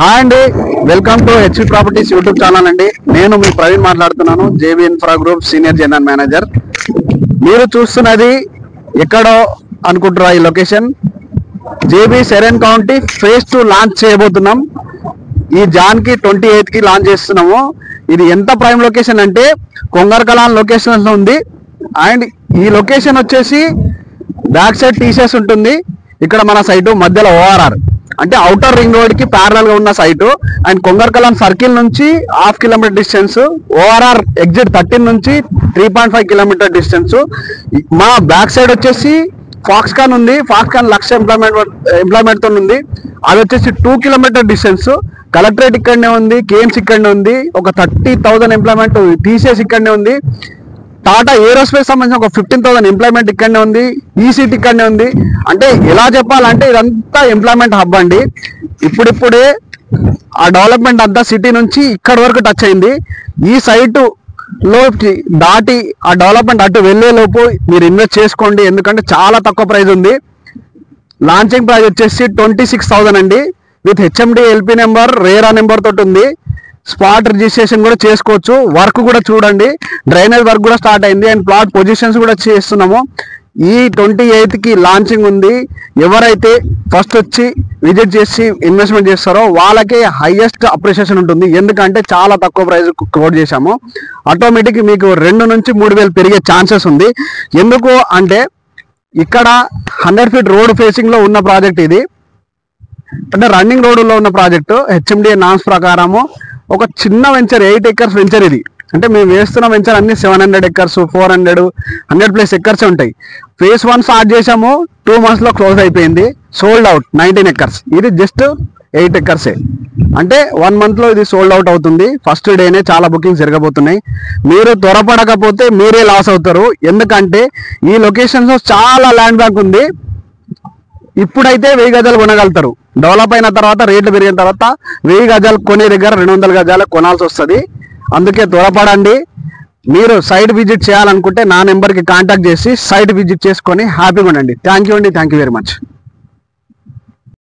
Hi అండి, welcome to HP properties YouTube channel అండి. నేను మీ ప్రవీణ్ మాట్లాడుతున్నాను, JB infra group senior general manager. మీరు చూస్తున్నది ఎక్కడో అనుకుంటారా? ఈ location JB serene county phase 2 launch చేయబోతున్నాం. ఈ జాన్కి 28th కి లాంచ్ చేస్తున్నాము. ఇది ఎంత ప్రైమ్ లొకేషన్ అంటే కొంగర్కలాన్ లొకేషన్ ఉంది. అండ్ ఈ లొకేషన్ వచ్చేసి బ్యాక్ సైడ్ టీసీఎస్ ఉంటుంది. ఇక్కడ మన సైటు మధ్యలో ఓఆర్ఆర్ అంటే అవుటర్ రింగ్ రోడ్ కి ప్యారలల్ గా ఉన్న సైటు. అండ్ కొంగర్కలాన్ సర్కిల్ నుంచి 1/2 కిలోమీటర్ డిస్టెన్స్, ఓఆర్ఆర్ ఎగ్జిట్ 13 నుంచి 3.5 కిలోమీటర్ డిస్టెన్స్. మా బ్యాక్ సైడ్ వచ్చేసి ఫాక్స్కాన్ ఉంది. ఫాక్స్కాన్ 1,00,000 ఎంప్లాయ్మెంట్ తో ఉంది. అది వచ్చేసి 2 కిలోమీటర్ డిస్టెన్స్. కలెక్టరేట్ ఇక్కడనే ఉంది, కేఎంస్ ఇక్కడనే ఉంది. ఒక 30,000 ఎంప్లాయ్మెంట్ టీసీఎస్ ఇక్కడనే ఉంది. టాటా ఏరోస్పేస్ సంబంధించిన ఒక 15,000 ఎంప్లాయ్మెంట్ ఇక్కడనే ఉంది. ఈసీటీ ఇక్కడనే ఉంది. అంటే ఎలా చెప్పాలంటే ఇదంతా ఎంప్లాయ్మెంట్ హబ్ అండి. ఇప్పుడిప్పుడే ఆ డెవలప్మెంట్ అంతా సిటీ నుంచి ఇక్కడ వరకు టచ్ అయింది. ఈ సైటు లో దాటి ఆ డెవలప్మెంట్ అటు వెళ్లే లోపు మీరు ఇన్వెస్ట్ చేసుకోండి, ఎందుకంటే చాలా తక్కువ ప్రైస్ ఉంది. లాంచింగ్ ప్రైస్ వచ్చేసి 26,000 అండి. With HMD LP number, RERA number తోటి ఉంది. స్పాట్ రిజిస్ట్రేషన్ కూడా చేసుకోవచ్చు. వర్క్ కూడా చూడండి, డ్రైనేజ్ వర్క్ కూడా స్టార్ట్ అయింది. అండ్ ప్లాట్ పొజిషన్స్ కూడా చేస్తున్నాము. ఈ 28th కి లాంచింగ్ ఉంది. ఎవరైతే ఫస్ట్ వచ్చి విజిట్ చేసి ఇన్వెస్ట్మెంట్ చేస్తారో వాళ్ళకే హైయెస్ట్ అప్రిషియేషన్ ఉంటుంది, ఎందుకంటే చాలా తక్కువ ప్రైస్ కోట్ చేశాము. ఆటోమేటిక్ మీకు 2 నుంచి 3,000 పెరిగే ఛాన్సెస్ ఉంది. ఎందుకు అంటే ఇక్కడ 100 feet రోడ్ ఫేసింగ్ లో ఉన్న ప్రాజెక్ట్ ఇది. అంటే రన్నింగ్ రోడ్లో ఉన్న ప్రాజెక్టు. హెచ్ఎండిఏ నామ్స్ ప్రకారము ఒక చిన్న వెంచర్, 8 acres వెంచర్ ఇది. అంటే మేము వేస్తున్న వెంచర్ అన్ని 700 acres, 400, 100+ acres ఉంటాయి. phase 1 స్టార్ట్ చేసాము, 2 months లో క్లోజ్ అయిపోయింది. Sold out 19 acres. ఇది జస్ట్ 8 acres. అంటే 1 month లో ఇది సోల్డ్ అవుట్ అవుతుంది. ఫస్ట్ డేనే చాలా బుకింగ్స్ జరగబోతున్నాయి. మీరు త్వరపడకపోతే మీరే లాస్ అవుతారు, ఎందుకంటే ఈ లొకేషన్స్ చాలా ల్యాండ్ బ్యాంక్ ఉంది. ఇప్పుడైతే 1000 గజాలు కొనగలుగుతారు. డెవలప్ అయిన తర్వాత, రేట్లు పెరిగిన తర్వాత 1000 గజాలు కొనే దగ్గర 200 గజాలు కొనాల్సి వస్తుంది. అందుకే త్వరపడండి. మీరు సైట్ విజిట్ చేయాలనుకుంటే నా నెంబర్కి కాంటాక్ట్ చేసి సైట్ విజిట్ చేసుకొని హ్యాపీగా ఉండండి. థ్యాంక్ యూ అండి, థ్యాంక్ యూ వెరీ మచ్.